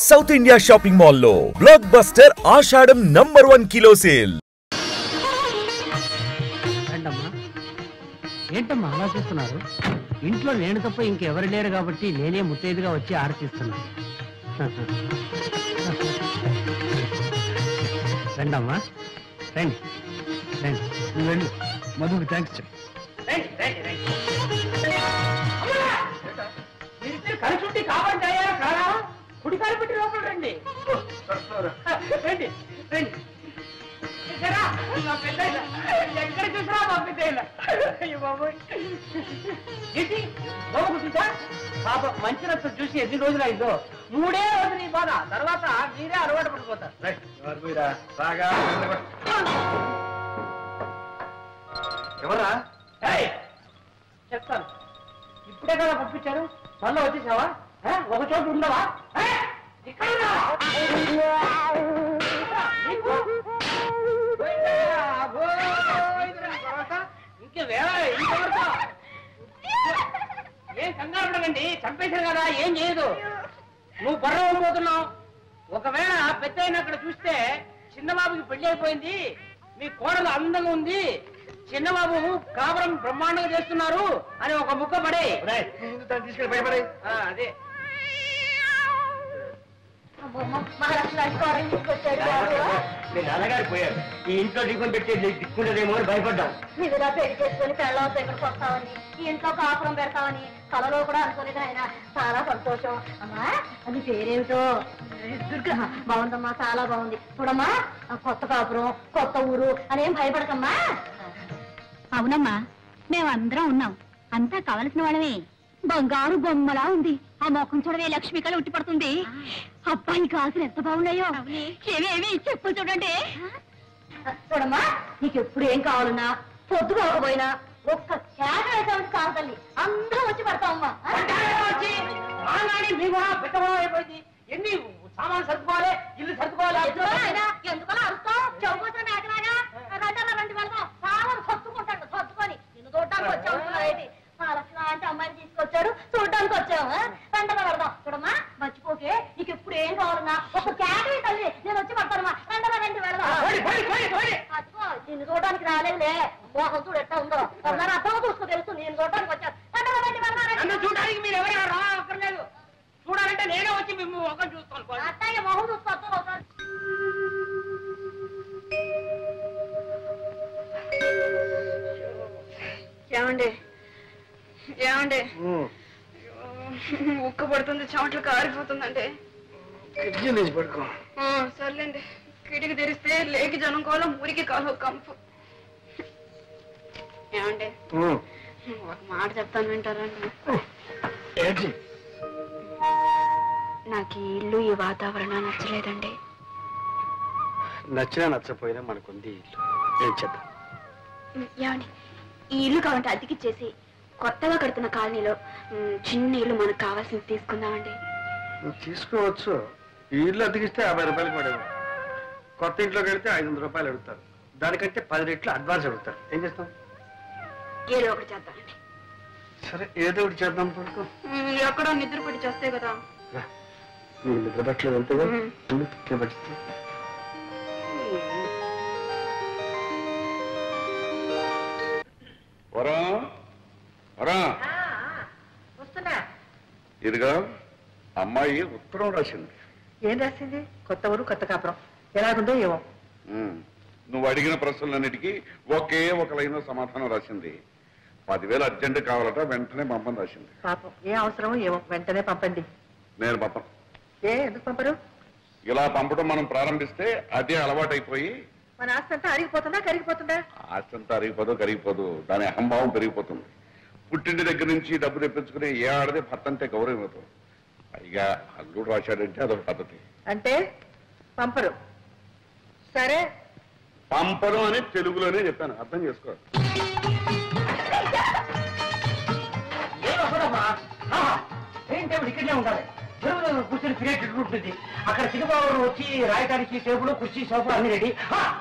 South India shopping mall లో block buster ఆషాఢం #1 kilo sale. ఏంటమ్మా అలా చూస్తున్నారు? ఇంట్లో నేను తప్ప ఇంకెవరు లేరు కాబట్టి నేనే ముత్తైదుగా వచ్చి ఆరతిస్తున్నాను. రండమ్మా, రండి రండి. నువ్వు వెళ్ళు, మధుకి థ్యాంక్స్ చెప్పు. కలిసి కాబట్టి అయ్యారా కాదా? కుడి కాలు పెట్టి లోపల రండి. రండి రండి. ఎక్కడ చూసినా మా పెద్ద పాప మంచి రక్తం చూసి ఎన్ని రోజులు అయిందో. 3 రోజులు నీ బాధ, తర్వాత మీరే అలవాటు పడిపోతారు. ఎవరా చెప్తాను. ఇప్పుడే కదా పంపించారు, మళ్ళీ వచ్చేసావా? ఒక చోటు ఉండవా? ఏం కంగారు పడకండి, చంపేశారు కదా, ఏం చేయదు. నువ్వు బర్రం పోతున్నావు. ఒకవేళ పెద్ద అయిన అక్కడ చూస్తే చిన్నబాబుకి పెళ్లి అయిపోయింది, మీ కోడలు అందంగా ఉంది, చిన్నబాబు కాపురం బ్రహ్మాండంగా చేస్తున్నారు అని ఒక ముక్క పడే తీసుకెళ్ళి భయపడే. అదే నేను నాన్నగారు పోయారు, ఈ ఇంట్లో దిక్కుని పెట్టి దిక్కుండదేమో అని భయపడ్డాం. నిజంగా పెళ్లి చేసుకుని పెళ్ళవతో ఇక్కడికి వస్తామని, ఈ ఇంట్లో కాపురం పెడతామని కలలో కూడా అనుకోలేదు ఆయన. చాలా సంతోషం. అమ్మా అది పేరేమిటో? దుర్గా. బాగుందమ్మా, చాలా బాగుంది. చూడమ్మా, కొత్త కాపురం, కొత్త ఊరు అనేం భయపడకమ్మా. అవునమ్మా, మేమందరం ఉన్నాం, అంతా కావలసిన వాళ్ళమే. బంగారు బొమ్మలా ఉంది. ఆ మొఖం చూడవే, లక్ష్మి కళ ఉట్టి పడుతుంది. అబ్బాయి కాసులు ఎంత బాగున్నాయో. ఏమేమి చెప్పు చూడండి. చూడమ్మా, నీకు ఎప్పుడు ఏం కావాలన్నా పొద్దు కాకపోయినా ఒక్క చేట వేసామని కాదు తల్లి, అందరం వచ్చి పడతామమ్మా. మీ పెట్టడం అయిపోయింది. ఎన్ని సామాన్ సర్దుకోవాలి, ఇల్లు సర్దుకోవాలి. ఎందుకలా అరుస్తావు? చెవుకోసం మేకలాగా రండి వెళ్దాం. సామాన్ సర్దుకుంటాడు, సర్దుకొని నిన్ను చూడటానికి వచ్చావు. లక్ష్మి అంటే అమ్మాయిని తీసుకొచ్చారు, చూడడానికి వచ్చాము. వెంటనే వెళ్దాం. చూడమ్మా, మర్చిపోకే, నీకు ఎప్పుడు ఏం కావాలన్నా ఒక క్యాటరీ తల్లి, నేను వచ్చి పడతానమ్మా. వెంటనే రండి వెళ్దాం. అదిగో నిన్ను చూడడానికి రాలేదులే, మోహం చూడు ఎట్టా ఉందో. ఒకసారి అర్థం చూసుకో, తెలుసు నేను చూడడానికి వచ్చాను. వెంటనే రండి వెళ్దాం. చూడడానికి మీరు ఎవరైనా రా అక్కర్లేదు, చూడాలంటే నేనే వచ్చి మేము ఒక చూస్తాను. అత్తయ్య మొహం చూసుకోవచ్చు ఒకసారి. ఏమండి ఏమండి, ఉక్క పడుతుంది, చెమటలు కారిపోతుందండి. పడుకో. సర్లేండి, కిటికీ తెరిస్తే లేకి జనం కోలం, ఊరికి కాలం కంపు. ఏమండి ఒక మాట చెప్తాను, వింటారండి? నాకు ఈ ఇల్లు, ఈ వాతావరణం నచ్చలేదండి. నచ్చినా నచ్చపోయినా మనకుంది ఇల్లు, ఏం చేద్దాం? ఏమండి, ఈ ఇల్లు కావాలంటే అద్దెకిచ్చేసి కొత్తగా కడుతున్న కాలనీలో చిన్న ఇల్లు మనకు కావాల్సింది తీసుకుందామండి. తీసుకోవచ్చు. ఈ ఇల్లు అద్దెకిస్తే 50 రూపాయలు పడేవాడు, కొత్త ఇంట్లోకి వెళ్తే 500 రూపాయలు అడుగుతారు. దానికంటే 10 రెట్లు అడ్వాన్స్ అడుగుతారు. ఏం చేస్తాం? ఏదో ఒకటి చేద్దామండి. సరే, ఏదో ఒకటి చేద్దాం. పడుకో. ఎక్కడో నిద్ర పడి చేస్తే కదా. నీకు నిద్ర పట్టలేదు అంతేగా? పట్టిస్తా. వస్తున్నా. ఇదిగా అమ్మాయి ఉత్తరం రాసింది. ఏం రాసింది? కొత్త ఊరు, కొత్త కాపురం, ఎలాగుందో ఏమో. నువ్వు అడిగిన ప్రశ్నలన్నిటికీ ఒకే ఒక లైన్ సమాధానం రాసింది. 10,000 అర్జెంట్ కావాలట, వెంటనే పంపని రాసింది. పాపం, ఏ అవసరమో ఏమో, వెంటనే పంపండి. నేను పంపను. ఎందుకు పంపరు? ఇలా పంపడం మనం ప్రారంభిస్తే అదే అలవాటైపోయి మన ఆస్తి అంతా అరిగిపోతుందా, కరిగిపోతుందా? ఆస్తి అంతా అరిగిపోదు, కరిగిపోదు, దాని అహంభావం పెరిగిపోతుంది. పుట్టింటి దగ్గర నుంచి డబ్బు తెప్పించుకుని ఏ ఆడదే భర్త అంటే గౌరవం ఇవ్వదు. పైగా అల్లుడు రాశాడంటే అదొక పద్ధతి. అంటే పంపరు. సరే, పంపరు అని తెలుగులోనే చెప్పాను, అర్థం చేసుకో. ఇక్కడే ఉండాలి, కూర్చొని క్రియేటివ్ ఉంటుంది. అక్కడ చిన్నబాబు వచ్చి రాయడానికి టేబుల్, కుర్చీ, సోఫా అన్ని రెడీ.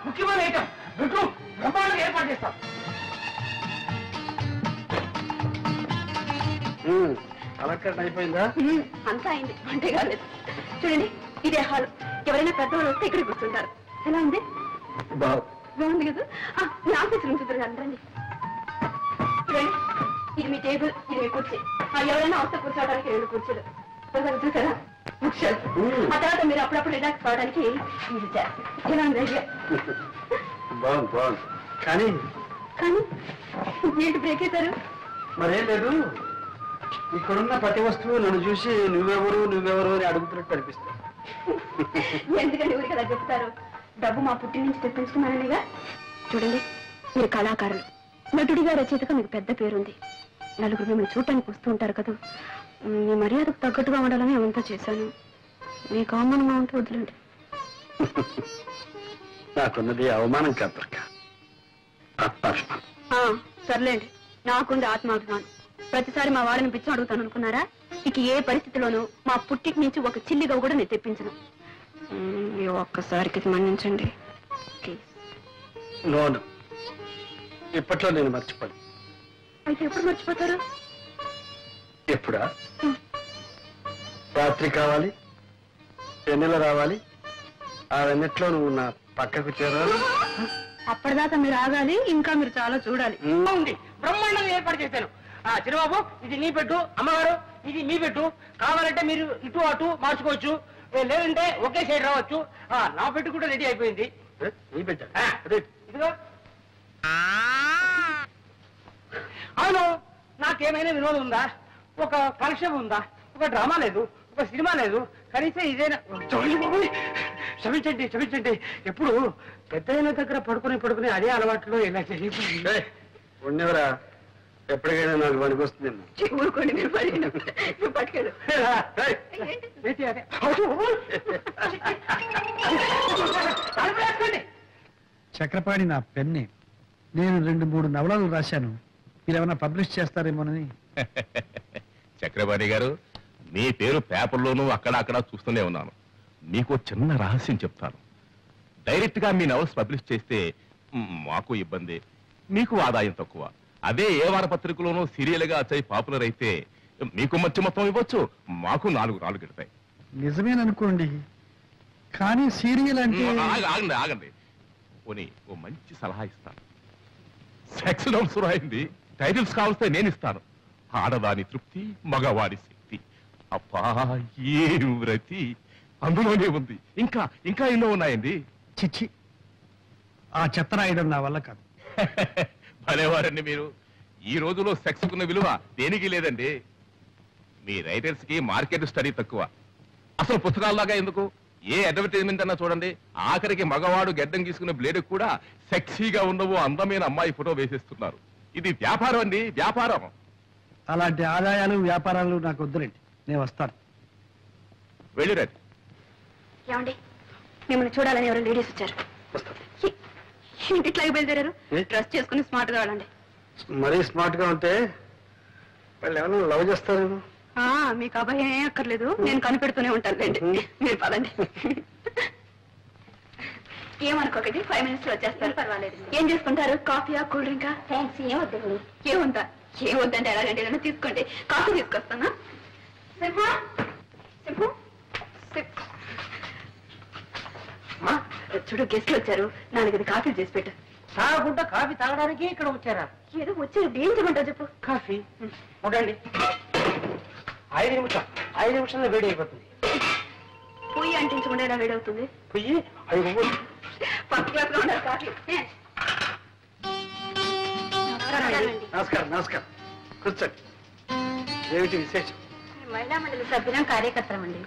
ముఖ్యమైన ఐటమ్ బెడ్రూమ్ బ్రహ్మాండంగా ఏర్పాటు చేస్తాం. అలంకరణ అయిపోయిందా? అంతా అయింది, అంటే కాలేదు. చూడండి, ఇదే హాల్. ఎవరైనా పెద్దవాళ్ళు వస్తే ఇక్కడ కూర్చుంటారు. ఎలా ఉంది? బాగుంది కదా. మీ ఆఫీస్ రూమ్ చూద్దరు రండి. ఇది మీ టేబుల్, ఇది మీ కుర్చీ. ఎవరైనా వస్తే కూర్చోవడానికి 2 కుర్చీలు చూసారా? ఆ తర్వాత మీరు అప్పుడప్పుడు రిలాక్స్ కావడానికి ఇది చేస్తారు. ఎలా ఉంది ఐడియా? బాగుంది. కానీ ఏంటి బ్రేక్ అవుతారు? మరేం లేదు, ఇక్కడున్న ప్రతి వస్తువు నన్ను చూసి నువ్వెవరు అని అడుగుతున్నట్టు అనిపిస్తుంది. ఎందుకంటే ఊరికి కదా చెప్తారు, డబ్బు మా పుట్టి నుంచి తెప్పించుకున్నాననిగా. చూడండి, మీరు కళాకారులు, నటుడిగా రచయితగా మీకు పెద్ద పేరుంది. నలుగురు మిమ్మల్ని చూడటానికి వస్తూ ఉంటారు కదా. మీ మర్యాదకు తగ్గట్టుగా ఉండాలని ఏమంతా చేశాను. మీకు అవమానంగా ఉంటే వదిలేండి. నాకున్నది అవమానం కాదు, ఆత్మాభిమానం. సర్లేండి, నాకుంది ఆత్మాభిమానం. ప్రతిసారి మా వాడిని పిచ్చం అడుగుతాను అనుకున్నారా? ఇక ఏ పరిస్థితిలోనూ మా పుట్టికి నుంచి ఒక చిల్లిగా కూడా నేను తెప్పించను. ఒక్కసారికి మన్నించండి ప్లీజ్. నోను, ఇప్పట్లో నేను మర్చిపోను. అయితే ఎప్పుడు మర్చిపోతారు? ఎప్పుడా? రాత్రి కావాలి, వెన్నెల రావాలి, ఆ వెన్నెట్లో నువ్వు నా పక్కకు చేరాలి. అప్పటిదాకా మీరు ఆగాలి, ఇంకా మీరు చాలా చూడాలి. ఉంది, బ్రహ్మాండంగా ఏర్పాటు చేశాను. చిరబాబు, ఇది నీ పెట్టు, అమ్మగారు ఇది మీ పెట్టు. కావాలంటే మీరు ఇటు అటు మార్చుకోవచ్చు, లేదంటే ఒకే సైడ్ రావచ్చు. నా పెట్టు కూడా రెడీ అయిపోయింది. ఇదిగో. అవును, నాకేమైనా వినోదం ఉందా? ఒక కాలక్షేపం ఉందా? ఒక డ్రామా లేదు, ఒక సినిమా లేదు, కనీసం ఇదేనా? క్షమించండి. ఎప్పుడు పెద్దయిన దగ్గర పడుకుని అదే అలవాట్లో ఇలా జరిగిపోయింది. ఉండేవరా, ఎప్పటికైనా నాకు పనికొస్తుందేమో. ఊరుకోండి, మీరు పట్టుకెళ్ళు. చక్రపాణి నా పెన్నే. నేను 2-3 నవలలు రాశాను, మీరేమన్నా పబ్లిష్ చేస్తారేమోనని. చక్రపాణి గారు, మీ పేరు పేపర్లోనూ అక్కడ చూస్తూనే ఉన్నాను. మీకు చిన్న రహస్యం చెప్తాను. డైరెక్ట్ గా మీ నవల్స్ పబ్లిష్ చేస్తే మాకు ఇబ్బంది, మీకు ఆదాయం తక్కువ. అదే ఏ వారపత్రికలోనూ సీరియల్ గా వచ్చి పాపులర్ అయితే మీకు మంచి మొత్తం ఇవ్వచ్చు, మాకు 4 రాళ్ళు గిడతాయి. నిజమేననుకోండి, కానీ సీరియల్ అంటే. ఆగండి పోనీ ఓ మంచి సలహా ఇస్తాను. సెక్స్ నోట్స్ రాయింది, టైటిల్స్ కావలిస్తే నేను ఇస్తాను. ఆడదాని తృప్తి, మగవాడి శక్తి. అబ్బా ఏ వ్రతి అందులోనే ఉంది. ఇంకా ఎన్నో ఉన్నాయండి. చిచ్చి, ఆ చెత్త రాయడం నా వల్ల కాదు. భలేవారండి మీరు. ఈ రోజులో సెక్స్ కున్న విలువ దేనికి లేదండి. మీ రైటర్స్ కి మార్కెట్ స్టడీ తక్కువ. అసలు పుస్తకాల్లాగా ఎందుకు, ఏ అడ్వర్టైజ్మెంట్ అన్నా చూడండి, ఆఖరికి మగవాడు గెడ్డం గీసుకునే బ్లేడ్ కూడా సెక్సీగా ఉండవు అందమైన అమ్మాయి ఫోటో వేసేస్తున్నారు. ఇది వ్యాపారం అండి, వ్యాపారం. అలాంటి ఆదాయాలు వ్యాపారాలు నాకు వద్దులేండి, నేను వస్తాను. వెళ్ళిరండి. ఏమండి, మిమ్మల్ని చూడాలని ఎవరు లేడీస్ వచ్చారు. ఇంటిట్లాగే బయలుదేరారు. డ్రెస్ చేసుకుని స్మార్ట్ గా వెళ్ళండి. మరీ స్మార్ట్ గా ఉంటే వాళ్ళు ఏమన్నా లవ్ చేస్తారేమో. మీకు అభయం ఏం అక్కర్లేదు, నేను కనిపెడుతూనే ఉంటానులేండి. మీరు పదండి. ఏమనుకోకండి, 5 minutes లో వచ్చేస్తారు. పర్వాలేదు. ఏం చేసుకుంటారు? కాఫీయా, కూల్ డ్రింకా? థ్యాంక్స్. ఏమొద్దండి. ఏమొద్దంటే ఎలాగండి, ఏదైనా తీసుకోండి. కాఫీ తీసుకొస్తానా? చూడు, గెస్ట్లు వచ్చారు, 4 కాఫీ చేసి పెట్టు. తాగకుండా కాఫీ తాగడానికి ఇక్కడ వచ్చారా? ఏదో వచ్చారు, ఏం చేయమంటావు చెప్పు. కాఫీ ఉండండి, 5 నిమిషాల్లో వేడి అయిపోతుంది. పొయ్యి అంటించకుండా ఎలా వేడవుతుంది? పొయ్యి ఫస్ట్ క్లాస్ గా ఉండాలి కాఫీ. నమస్కారం. కూర్చోండి. ఏమిటి విశేషం? మహిళా మండలి సభ్యులం, కార్యకర్తలం అండి.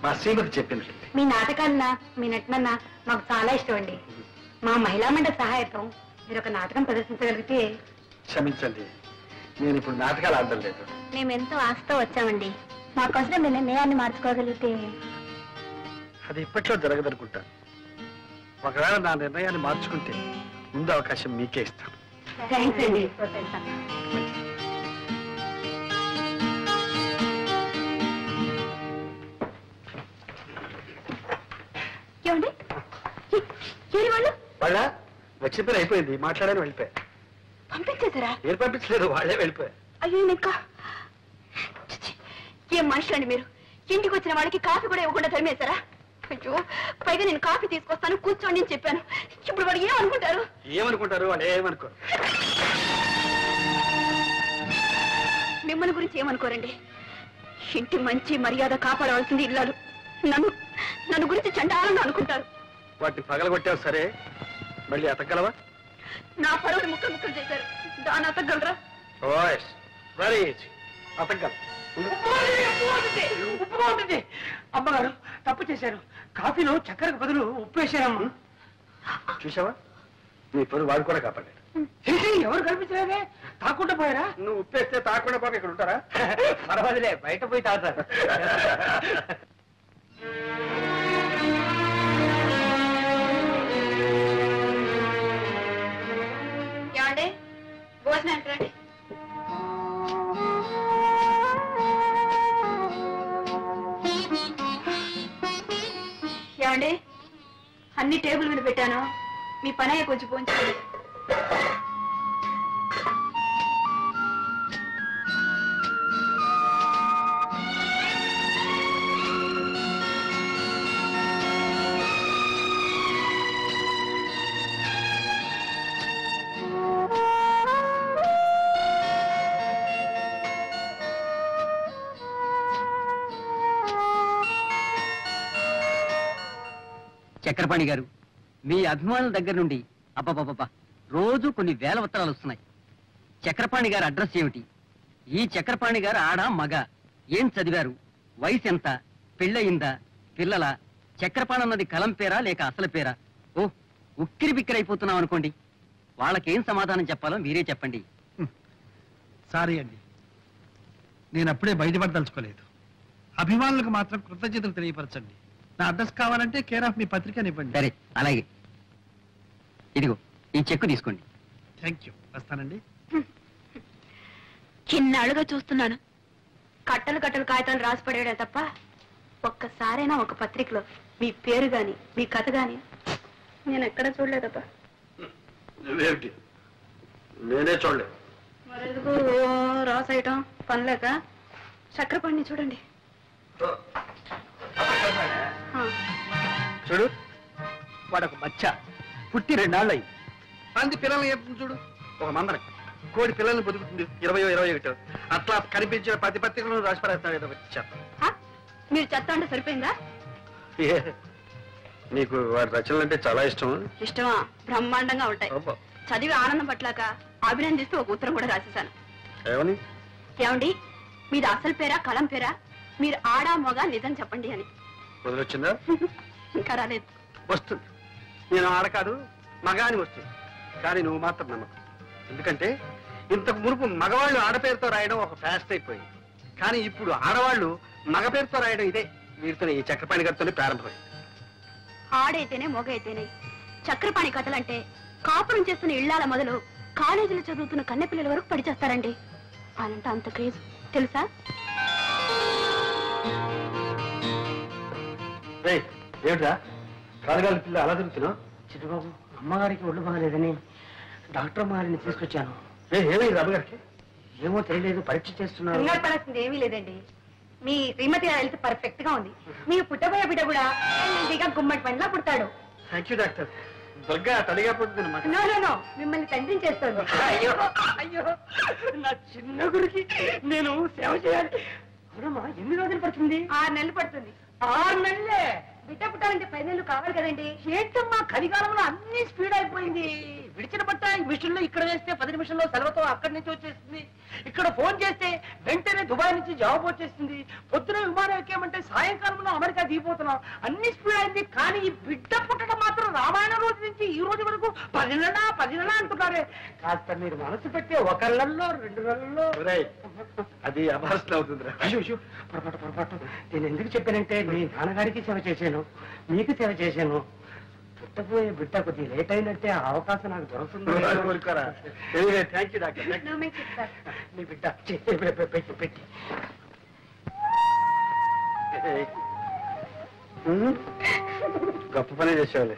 మా శ్రీమతి చెప్పింది. మీ నాటకాలన్నా, మీ నటనన్నా మాకు చాలా ఇష్టం అండి. మా మహిళా మండలి సహాయకం మీరు ఒక నాటకం ప్రదర్శించగలిగితే. క్షమించండి, నేను ఇప్పుడు నాటకాలు ఆడడం లేదు. మేము ఎంతో ఆశతో వచ్చామండి. మాకోసం మీ నిర్ణయాన్ని మార్చుకోగలిగితే. అది ఇప్పట్లో జరగదనుకుంటా. ఒకవేళ నా నిర్ణయాన్ని మార్చుకుంటే ముందు అవకాశం మీకే ఇస్తాను. థ్యాంక్స్ అండి. ఏమండి, ఏరి వాళ్ళు వాళ్ళ వచ్చిన పని అయిపోయింది, మాట్లాడని వెళ్ళిపోయారు. పంపించేశారా? మీరు పంపించలేదు, వాళ్ళే వెళ్ళిపోయారు. అయ్యో, ఇంకా ఏం మనుషులండి మీరు. ఇంటికి వచ్చిన వాళ్ళకి కాఫీ కూడా ఇవ్వకుండా తరిమేశారా? అయ్యో పైగా నేను కాఫీ తీసుకొస్తాను కూర్చోండి అని చెప్పాను. ఇప్పుడు వాడు ఏమనుకుంటారు? ఏమనుకుంటారు? వాళ్ళు ఏమనుకోరు. మిమ్మల్ని గురించి ఏమనుకోరండి. ఇంటి మంచి మర్యాద కాపాడవలసింది ఇల్లాలు. నన్ను గురించి చండాలంగా అనుకుంటారు. వాటిని పగలగొట్టావు సరే, మళ్ళీ అతగలవా? నా పరువుని ముక్కలు చేశారు, దాన్ని అతగలరా? Very easy, అతగల. ఉప్పుగా ఉంటుంది. అమ్మగారు తప్పు చేశారు. కాఫీలో చక్కెరకు బదులు ఉప్పు వేశారమ్మా. చూసావా, నీ పరువు వాడు కూడా కాపాడాడు. ఎవరు కనిపించలేదే, తాకుండా పోయారా? నువ్వు ఉప్పేస్తే తాకుండా పోక ఇక్కడ ఉంటారా? పర్వాలేదులే, బయట పోయి తాగుతారు. ఏమండి భోజనం రండి. ఏమండి అన్ని టేబుల్ మీద పెట్టాను, మీ పని అయ్యే కొంచెం పోంచుకోండి. చక్రపాణి గారు, మీ అభిమానుల దగ్గర నుండి అబ్బబ్బబ్బా రోజు కొన్ని వేల ఉత్తరాలు వస్తున్నాయి. చక్రపాణి గారి అడ్రస్ ఏమిటి? ఈ చక్రపాణి గారు ఆడ మగ, ఏం చదివారు, వయసు ఎంత, పెళ్ళయిందా, పిల్లల, చక్రపాణి అన్నది కలం పేరా లేక అసలు పేరా? ఓ ఉక్కిరి బిక్కిరి అయిపోతున్నాం అనుకోండి. వాళ్ళకేం సమాధానం చెప్పాలో మీరే చెప్పండి. సారీ అండి, నేను అప్పుడే బయటపడదలుచుకోలేదు. అభిమానులకు మాత్రం కృతజ్ఞతలు తెలియపరచండి. నా అడ్రస్ కావాలంటే కేర్ ఆఫ్ మీ పత్రికనివ్వండి. సరే అలాగే, ఇదిగో ఈ చెక్కు తీసుకోండి. థ్యాంక్ యూ, వస్తానండి. చిన్నాళ్ళుగా చూస్తున్నాను కట్టలు కట్టలు కాగితాలు రాసిపడేయడే తప్ప ఒక్కసారైనా ఒక పత్రికలో మీ పేరు గాని మీ కథ గాని నేను ఎక్కడ చూడలేదబ్బా. నువ్వేమిటి? నేనే చూడలేదు. మరెందుకు రాసేయటం పనిలేక? చక్రపాణిని చూడండి. చూడు, వాడు ఒక బచ్చ, పుట్టి 2 నాళ్ళు అయింది. అంది పిల్లల్ని చెప్తుంది చూడు, ఒక మందన కోడి పిల్లల్ని బతుకుతుంది 20-21 అట్లా కనిపించిన ప్రతి పత్రికలను రాసి పడేస్తాడు. ఏదో చెత్త. మీరు చెత్త అంటే సరిపోయిందా? నీకు వాడి రచనలు అంటే చాలా ఇష్టం. ఇష్టమా? బ్రహ్మాండంగా ఉంటాయి. చదివి ఆనందం పట్లాక అభినందిస్తూ ఒక ఉత్తరం కూడా రాసేశాను. ఏమని? ఏమండి మీది అసలు పేరా కలం పేరా, మీరు ఆడా మగ నిజం చెప్పండి అని. వదిలొచ్చిందా? ఇంకా రాలేదు. వస్తుంది. నేను ఆడ కాదు మగ అని వస్తుంది, కానీ నువ్వు మాత్రం నమ్మకం. ఎందుకంటే ఇంతకు మునుపు మగవాళ్ళు ఆడపేరుతో రాయడం ఒక ఫ్యాస్ట్ అయిపోయింది, కానీ ఇప్పుడు ఆడవాళ్ళు మగ పేరుతో రాయడం ఇదే వీరితో, ఈ చక్రపాణి గారితోనే ప్రారంభమైంది. ఆడైతేనే మొగ అయితేనే చక్రపాణి కథలంటే కాపురం చేస్తున్న ఇళ్లాల మొదలు కాలేజీలో చదువుతున్న కన్నెపిల్లల వరకు పడిచేస్తారండి. అనంటే అంత క్రేజ్ తెలుసా? ఏమిట్రా కాలుగాలి పిల్ల అలా తిరుగుతున్నావు? చిట్టుబాబు, అమ్మగారికి ఒళ్ళు బాగలేదని డాక్టర్ మారిని తీసుకొచ్చాను. ఏమైంది అమ్మగారికి? ఏమో తెలియలేదు, పరీక్ష చేస్తున్నారు. కంగారు పడాల్సింది ఏమీ లేదండి. మీ శ్రీమతి హెల్త్ పర్ఫెక్ట్ గా ఉంది. మీరు పుట్టబోయే బిడ్డ కూడా హెల్తీగా గుమ్మడి పనిలా పుడతాడు. Thank you doctor. దుర్గా తడిగా పుట్టింది అన్నమాట. నో నో నో, మిమ్మల్ని తండ్రి చేస్తుంది. అయ్యో అయ్యో, నా చిన్న గురికి నేను సేవ చేయాలి. అవునమ్మా, ఎన్ని రోజులు పడుతుంది? 6 నెలలు పడుతుంది. 6 నెలలే? బిడ్డ పుట్టాలంటే 10 నెలలు కావాలి కదండి. ఏంటమ్మా, కలికాలంలో అన్ని స్పీడ్ అయిపోయింది. విడిచిన బట్ట ఈ మిషన్ లో ఇక్కడ వేస్తే 10 నిమిషంలో సెలవుతో అక్కడి నుంచి వచ్చేస్తుంది. ఇక్కడ ఫోన్ చేస్తే వెంటనే దుబాయ్ నుంచి జవాబు వచ్చేస్తుంది. పొద్దున విమానం ఎక్కామంటే సాయంకాలంలో అమెరికా దిగిపోతున్నాం. అన్ని స్పీడ్ అయింది, కానీ ఈ బిడ్డ పుట్టడం మాత్రం రామాయణ రోజు నుంచి ఈ రోజు వరకు 10 నెలలా అంటున్నారే. కాస్త మీరు మనసు పెట్టి 1 నెలలో 2 నెలల్లో. అది అభాసన అవుతుంది. అయ్యో పొరపాటు. నేను ఎందుకు చెప్పానంటే మీ నాన్నగారికి సేవ చేశాను, మీకు సేవ చేశాను. పుట్టబోయే బిడ్డ కొద్దిగా లేట్ అయినట్టే ఆ అవకాశం నాకు దొరుకుతుంది. Thank you doctor. నీ బిడ్డ పెట్టి గొప్ప పనే చేసేవాళ్ళే.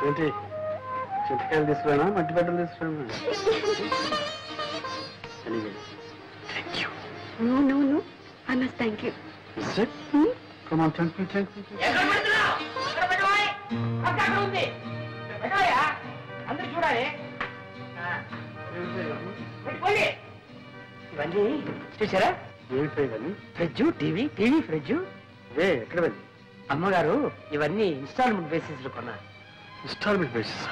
ఏంటి చింతకాయలు తీసుకురానా, మట్టి బట్టలు తీసుకురానా? No, I must thank you. ఎక్కడ పెడుతున్నావు? ఎక్కడ పెట్టబోయ్? పక్క అక్కడ ఉంది. పెట్టబోయా? అందరూ చూడాలి. పెట్టుకోండి. ఇవన్నీ చూసారా? Fridge, TV, fridge. ఎక్కడ వెళ్ళి అమ్మగారు ఇవన్నీ ఇన్స్టాల్మెంట్ బేసిస్ లో కొన్నారు. Instalment basis.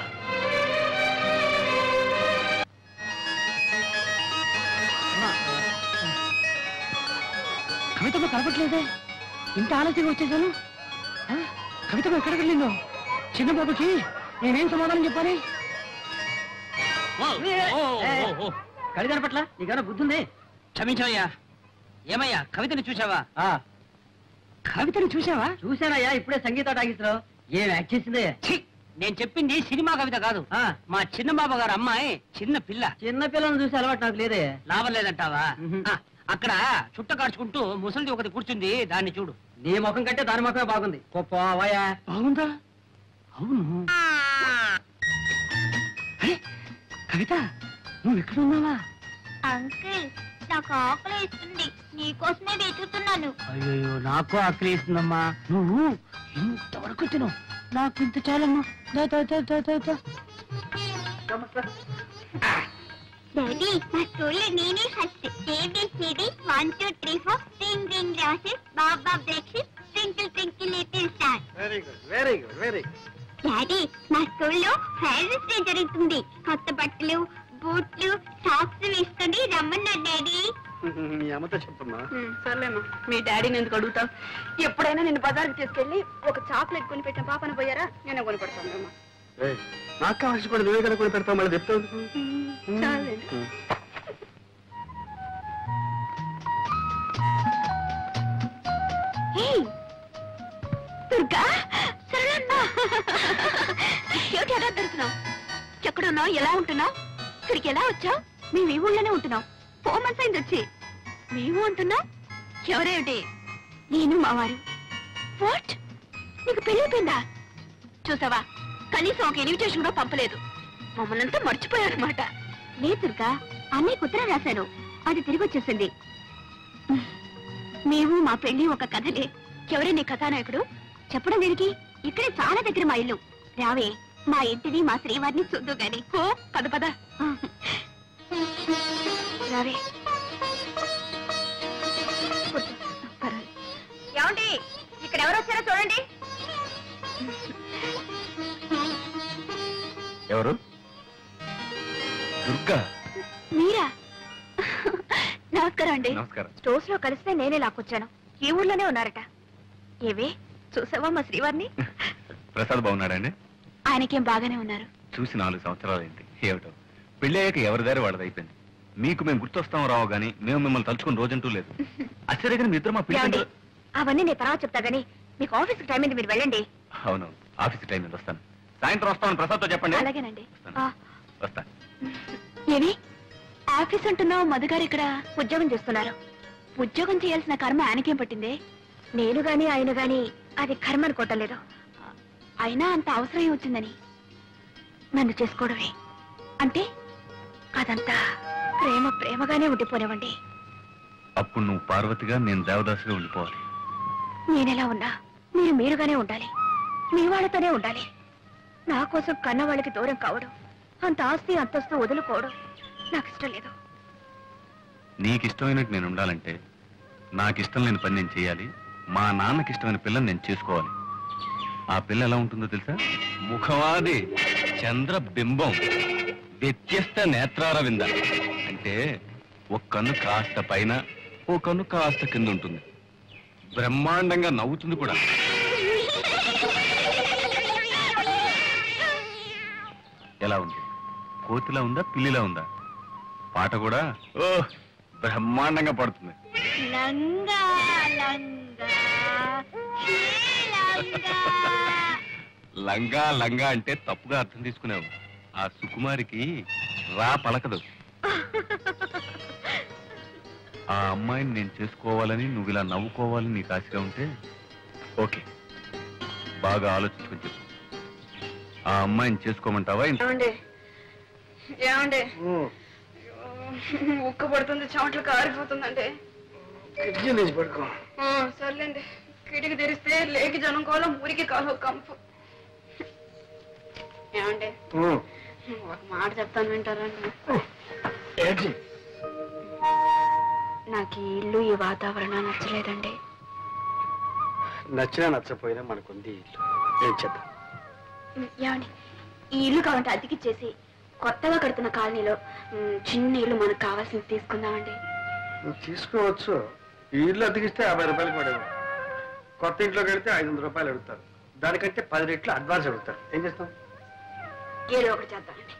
కవితమ్మ కనపట్లేదే, ఇంత ఆలస్యంగా వచ్చేసాను. కవితమ్మ ఎక్కడికి వెళ్ళిందో? చిన్న బాబుకి నేనేం సమాధానం చెప్పాలి? కవి కనపట్ల నీకన్నా బుద్ధుంది. క్షమించవయ్యా. ఏమయ్యా కవితని చూసావా? కవితను చూసావా? చూశానయ్యా, ఇప్పుడే సంగీత టాకీస్లో. ఏం యాక్ట్ చేసిందే? నేను చెప్పింది సినిమా కవిత కాదు, మా చిన్న బాబు గారు అమ్మాయి చిన్న పిల్ల. చిన్న పిల్లలను చూసి అలవాటు నాకు లేదే. లాభం లేదంటావా? అక్కడ చుట్ట కాడ్చుకుంటూ ముసలిది ఒకటి కూర్చుంది, దాన్ని చూడు. నీ ముఖం కంటే దాని ముఖమే బాగుంది. పోవాయా? బాగుందా? అవును. కవిత నువ్వు ఎక్కడ ఉన్నావా? అంకుల్ నాకు ఆకలి ఇస్తుంది, నీకోసమే వెతుకుతున్నాను. అయ్యో నాకు ఆకలి ఇస్తుందమ్మా. నువ్వు ఇంతవరకు తిను, నాకు ఇంత చాలమ్మా. డాడీ మా స్కూల్లో నేనే first. ABCD 1 2 3 4 ring ring roses baa baa breakfast twinkle twinkle little star. Very good, very good, very good. Daddy మా స్కూల్లో ఫేర్వెల్స్ డే జరుగుతుంది. కొత్త బట్టలు, బూట్లు, సాక్స్ వేసుకొని రమ్మన్నారు డాడీ. మీ అమ్మతో చెప్పమ్మా. సర్లేమ్మా, మీ డాడీని ఎందుకు అడుగుతావు? ఎప్పుడైనా నేను బజార్కి తీసుకెళ్లి ఒక చాక్లెట్ కొని పెట్టిన పాపన పోయారా? నేనే కొని పెడతాను. నాకు కావాల్సి కూడా నువ్వే కనుక్కొని పెడతావు, మళ్ళీ చెప్తావు. దుర్గా, ఏమిటి ఎలా దొరుకుతున్నావు? ఎక్కడున్నావు? ఎలా ఉంటున్నావు? ఇక్కడికి ఎలా వచ్చావు? మేము ఈ ఊళ్ళోనే ఉంటున్నాం. 4 months అయింది వచ్చి. మేము ఉంటున్నాం? ఎవరేమిటి? నేను మావారు. వాట్? నీకు పెళ్ళిపోయిందా? చూసావా, కనీసం ఒక ఇన్విటేషన్ కూడా పంపలేదు. మమ్మల్ని అంతా మర్చిపోయారనమాట. లేదు దుర్గా, అన్నయ్య ఉత్తరం రాశాను, అది తిరిగి వచ్చేసింది. మేము మా పెళ్లి ఒక కథలే. ఎవరే నీ కథానాయకుడు? చెప్పడం దేనికి? ఇక్కడే చాలా దగ్గర మా ఇల్లు. రావే, మా ఇంటిని మా శ్రీవారిని చూద్దు గాని. ఓ పద పద రావే. ఏమండి, ఇక్కడ ఎవరు వచ్చారో చూడండి. ఎవరు? దుర్గా. మీరా? నమస్కారం అండి. నమస్కారం. స్టోర్స్ లో కలిస్తే నేనే లాక్కొచ్చాను. ఈ ఊర్లోనే ఉన్నారట. ఏవే, చూసావా మా శ్రీవారిని? ప్రసాద్ బాగున్నాడండి? ఆయనకేం బాగానే ఉన్నారు. చూసి 4 సంవత్సరాలైంది. ఏమిటో పెళ్లి అయ్యాక ఎవరి దారి వాళ్ళది అయిపోయింది. మీకు మేము గుర్తొస్తాం రావు గానీ మేము మిమ్మల్ని తలుచుకుని రోజంటూ లేదు. ఆశ్చర్యగా మీ ఇద్దరు మా పిల్లలు. అవన్నీ నేను తర్వాత చెప్తా గానీ మీకు ఆఫీస్కి టైం అయింది, మీరు వెళ్ళండి. అవును, ఆఫీస్ టైం మీద వస్తాను. సాయంత్రం వస్తామని ప్రసాద్తో చెప్పండి. అలాగేనండి. వస్తా. ఏమి ఆఫీస్ అంటున్నావు? మధుగారు ఇక్కడ ఉద్యోగం చేస్తున్నారు. ఉద్యోగం చేయాల్సిన కర్మ ఆయనకేం పట్టింది? నేను గాని ఆయన గాని అది కర్మ అనుకోవటం లేదు. అయినా అంత అవసరం వచ్చిందని నన్ను చేసుకోవడమే అంటే అదంతా ప్రేమ ప్రేమగానే ఉండిపోనివ్వండి. అప్పుడు నువ్వు పార్వతిగా, నేను దేవదాసుగా ఉండిపోవాలి. నేనెలా ఉన్నా మీరు మీరుగానే ఉండాలి. మీ వాళ్ళతోనే ఉండాలి. నా కోసం కన్న వాళ్ళకి దూరం కావడం, అంత ఆస్తి అంతస్తు వదులుకోవడం నాకు ఇష్టం లేదు. నీకు ఇష్టమైనట్టు నేను ఉండాలంటే నాకు ఇష్టం లేని పని నేను చేయాలి. మా నాన్నకి ఇష్టమైన పిల్లని నేను చేసుకోవాలి. ఆ పిల్ల ఎలా ఉంటుందో తెలుసా? ముఖవాది చంద్రబింబం, వ్యత్యస్త నేత్రారవింద. అంటే ఒక కన్ను కాస్త పైన, ఓ కన్ను కాస్త కింద ఉంటుంది. బ్రహ్మాండంగా నవ్వుతుంది కూడా. ఎలా ఉంది? కోతిలా ఉందా, పిల్లిలా ఉందా? పాట కూడా ఓ బ్రహ్మాండంగా పడుతుంది. లంగా లంగా లంగా లంగా అంటే తప్పుగా అర్థం తీసుకున్నావు. ఆ సుకుమారికి రా పలకదు. ఆ అమ్మాయిని నేను చేసుకోవాలని, నువ్వు ఇలా నవ్వుకోవాలని నీకు ఆశగా ఉంటే ఓకే, బాగా ఆలోచించుకొని చెప్పు. ఆ అమ్మాయిని చేసుకోమంటావా? ఏమండి, ఉక్క పడుతుంది, చెమటలు కారిపోతుందండి. పడుకో. సర్లేండి, కిటికీ తెరిస్తే లేకి జనం కోలం ఊరికి కాలు కంపు. ఏమండి ఒక మాట చెప్తాను వింటారండి? ఏంటి? నాకు ఈ ఇల్లు ఈ వాతావరణం నచ్చలేదండి. నచ్చినా నచ్చపోయినా మనకుంది ఇల్లు. ఏం చేద్దాం? ఏమండి ఈ ఇల్లు కావాలంటే అద్దెకిచ్చేసి కొత్తగా కడుతున్న కాలనీలో చిన్న ఇల్లు మనకు కావాల్సింది తీసుకుందామండి. నువ్వు తీసుకోవచ్చు. ఈ ఇల్లు అద్దెకిస్తే 50 రూపాయలకి పడేవాడు. కొత్త ఇంట్లో కడితే 500 రూపాయలు అడుగుతారు. దానికంటే 10 రెట్లు అడ్వాన్స్ అడుగుతారు. ఏం చేస్తాం? ఏదో ఒకటి చేద్దామండి.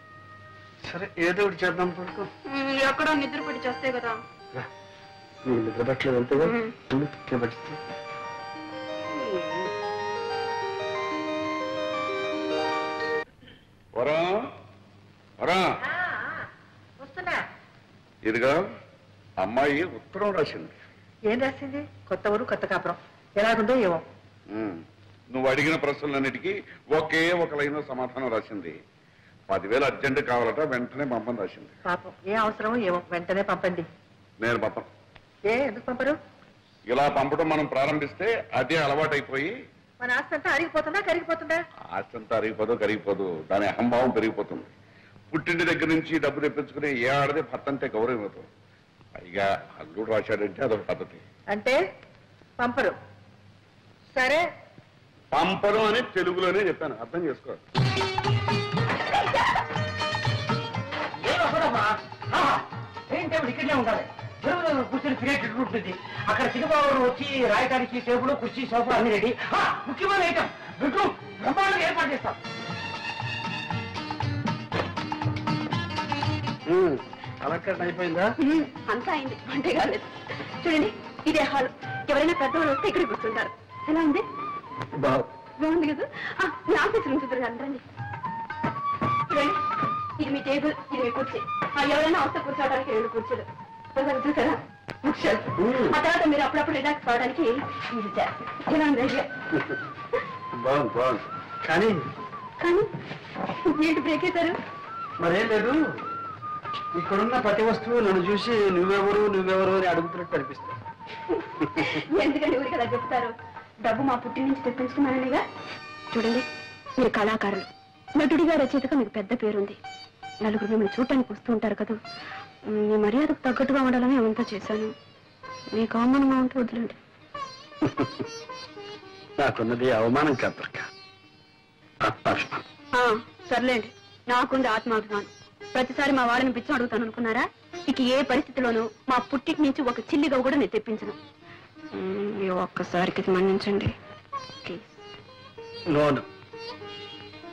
సరే ఏదో ఒకటి చేద్దాం. పడుకో. ఎక్కడో నిద్ర పడి చేస్తే కదా. నీకు నిద్ర పట్టలేదు అంతేగా? పట్టిస్తా. ఇదిగా అమ్మాయి ఉత్తరం రాసింది. ఏం రాసింది? కొత్త ఊరు కొత్త కాపురం ఎలాగుందో ఏమో. నువ్వు అడిగిన ప్రశ్నలన్నిటికీ ఒకే ఒక లైన్ సమాధానం రాసింది. 10,000 అర్జెంట్ కావాలట, వెంటనే పంపని రాసింది. పాపం ఏ అవసరమో ఏమో, వెంటనే పంపండి. నేను పంపను. ఎందుకు పంపరు? ఇలా పంపడం మనం ప్రారంభిస్తే అదే అలవాటైపోయి మన ఆస్తి అంతా అరిగిపోతుందా కరిగిపోతుందా? ఆస్తంతా అరిగిపోదు కరిగిపోదు, దాని అహంభావం పెరిగిపోతుంది. పుట్టింటి దగ్గర నుంచి డబ్బు తెప్పించుకునే ఏ ఆడదే భర్త అంటే గౌరవం అవుతుంది. పైగా అల్లుడు రాశాడంటే అదొక పద్ధతి. అంటే పంపరు. సరే పంపరు అని తెలుగులోనే చెప్పాను, అర్థం చేసుకో. ఇక్కడనే ఉండాలి. చెరువులో కూర్చొని తినేటట్టు ఉంటుంది. అక్కడ చిన్నబాబు వచ్చి రాయడానికి టేబుల్ కుర్చీ సోఫా అన్ని రెడీ. ముఖ్యమైన ఐటమ్ బెడ్రూమ్ బ్రహ్మాండంగా ఏర్పాటు చేస్తాం. అలంకరణ అయిపోయిందా? అంతా అయింది, వంటే కాలేదు. చూడండి ఇదే హాల్. ఎవరైనా పెద్దవాళ్ళు వస్తే ఇక్కడ కూర్చుంటారు. ఎలా ఉంది? బాగుంది కదా. మీ ఆఫీస్ నుంచి రండి. చూడండి ఇది మీ టేబుల్, ఇది మీ కుర్చీ. ఎవరైనా వస్తే కూర్చోవడానికి 2 కుర్చీలు. చూసారా? ఆ తర్వాత మీరు అప్పుడప్పుడు రిలాక్స్ కావడానికి ఇది చేస్తారు. ఎలా ఉంది ఐడియా? బాగుంది బాగుంది. కానీ కానీ ఏంటి బ్రేక్ అవుతారు? మరేం లేదు, ఇక్కడున్న ప్రతి వస్తువు నన్ను చూసి నువ్వెవరు నువ్వెవరు అని అడుగుతున్నట్టు అనిపిస్తుంది. ఎందుకంటే ఊరికి అలా చెప్తారు? డబ్బు మా పుట్టి నుంచి తెప్పించుకున్నాననిగా. చూడండి మీరు కళాకారులు, నటుడిగా రచయితగా మీకు పెద్ద పేరుంది. నలుగురు మిమ్మల్ని చూడటానికి వస్తూ ఉంటారు కదా. మీ మర్యాదకు తగ్గట్టుగా ఉండాలని ఏమంతా చేశాను. మీకు అవమానంగా ఉంటే వదిలేండి. నాకున్నది అవమానం కాదు, ఆత్మాభిమానం. సర్లేండి, నాకుంది ఆత్మాభిమానం. ప్రతిసారి మా వాళ్ళని పిచ్చి అడుగుతాను అనుకున్నారా? ఇక ఏ పరిస్థితిలోనూ మా పుట్టికి నుంచి ఒక చిల్లిగా కూడా నేను తెప్పించను. ఒక్కసారికి మన్నించండి ప్లీజ్. లోను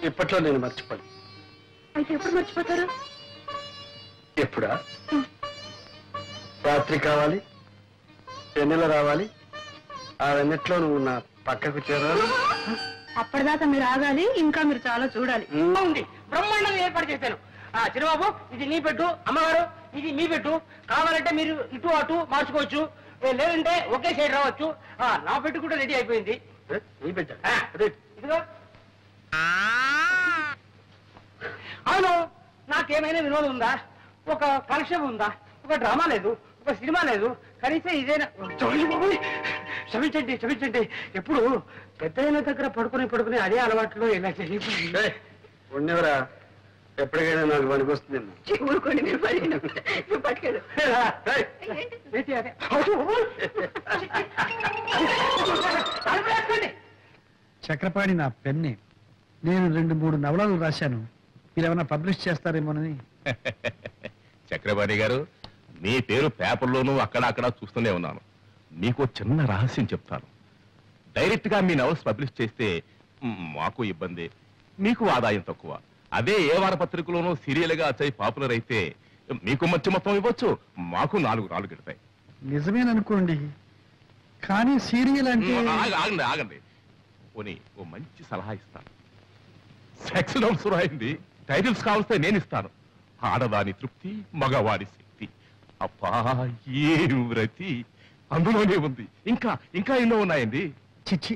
ఇప్పట్లో నేను మర్చిపోను. అయితే ఎప్పుడు మర్చిపోతారు? ఎప్పుడా? రాత్రి కావాలి, వెన్నెల రావాలి, ఆ వెన్నెట్లో నువ్వు నా పక్కకు చేరాలి. అప్పటిదాకా మీరు ఆగాలి, ఇంకా మీరు చాలా చూడాలి. ఉంది బ్రహ్మాండంగా ఏర్పాటు చేశాను. చిరుబాబు ఇది నీ పెట్టు, అమ్మగారు ఇది మీ పెట్టు. కావాలంటే మీరు ఇటు అటు మార్చుకోవచ్చు, లేదంటే ఒకే సైడ్ రావచ్చు. నా పెట్టు కూడా రెడీ అయిపోయింది. ఇదిగో. అవును, నాకేమైనా వినోదం ఉందా? ఒక కలెక్షన్ ఉందా? ఒక డ్రామా లేదు, ఒక సినిమా లేదు, కనీసం ఇదేనా? క్షమించండి క్షమించండి. ఎప్పుడు పెద్దయిన దగ్గర పడుకుని అదే అలవాట్లో ఇలా జరిగిపోయింది. ఉండేవరా, ఎప్పటికైనా నాకు పనికొస్తుంది. ఊరుకోండి మీరు పట్టుకెళ్ళు. చక్రపాణి నా పెన్నే. నేను 2-3 నవలలు రాశాను. మీరేమన్నా పబ్లిష్ చేస్తారేమోనని. చక్రపాణి గారు, మీ పేరు పేపర్లోనూ అక్కడ చూస్తూనే ఉన్నాను. మీకు చిన్న రహస్యం చెప్తాను. డైరెక్ట్ గా మీ నవల్స్ పబ్లిష్ చేస్తే మాకు ఇబ్బంది, మీకు ఆదాయం తక్కువ. అదే ఏ వారపత్రికలోనూ సీరియల్ గా వచ్చి పాపులర్ అయితే మీకు మంచి మొత్తం ఇవ్వచ్చు, మాకు 4 రాళ్ళు గిడతాయి. నిజమేననుకోండి, కానీ సీరియల్ అంటే. ఆగండి పోనీ ఓ మంచి సలహా ఇస్తాను. సెక్స్ నోట్స్ రాయింది, టైటిల్స్ కావలిస్తే నేను ఇస్తాను. ఆడదాని తృప్తి, మగవాడి శక్తి. అబ్బా ఏ వ్రతి అందులోనే ఉంది. ఇంకా ఎన్నో ఉన్నాయండి. చిచ్చి,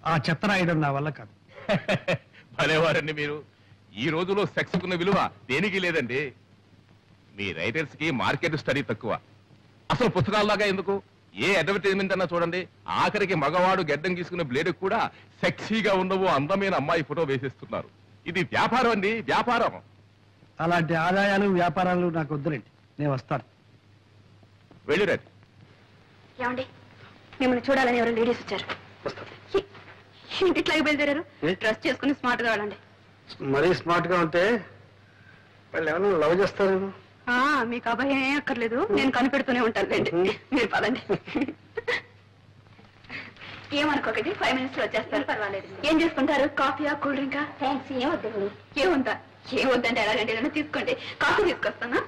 ఆ చెత్త రాయడం నా వల్ల కాదు. భలేవారండి మీరు. ఈ రోజులో సెక్స్ కున్న విలువ దేనికి లేదండి. మీ రైటర్స్ కి మార్కెట్ స్టడీ తక్కువ. అసలు పుస్తకాల్లాగా ఎందుకు, ఏ అడ్వర్టైజ్మెంట్ అన్నా చూడండి, ఆఖరికి మగవాడు గెడ్డం గీసుకునే బ్లేడ్ కూడా సెక్సీగా ఉండవు అందమైన అమ్మాయి ఫోటో వేసేస్తున్నారు. ఇది వ్యాపారం అండి, వ్యాపారం. అలాంటి ఆదాయాలు వ్యాపారాలు నాకు వద్దులేండి, నేను వస్తాను. వెళ్ళిరండి. ఏమండి, మిమ్మల్ని చూడాలని ఎవరు లేడీస్ వచ్చారు. ఏంటి ఇట్లా బయలుదేరారు? డ్రెస్ చేసుకుని స్మార్ట్ గా వెళ్ళండి. మరీ స్మార్ట్ గా ఉంటే వాళ్ళు ఏమన్నా లవ్ చేస్తారు. మీకు అభయం ఏం అక్కర్లేదు, నేను కనిపెడుతూనే ఉంటానులేండి. మీరు పదండి. ఏమనుకోకండి, 5 minutes లో వచ్చేస్తారు. పర్వాలేదు. ఏం చేసుకుంటారు? కాఫీయా, కూల్ డ్రింకా? థ్యాంక్స్. ఏమొద్దు. ఏముందా? ఏమొద్దంటే ఎలాగంటే ఏదైనా తీసుకోండి. కాఫీ తీసుకొస్తానా?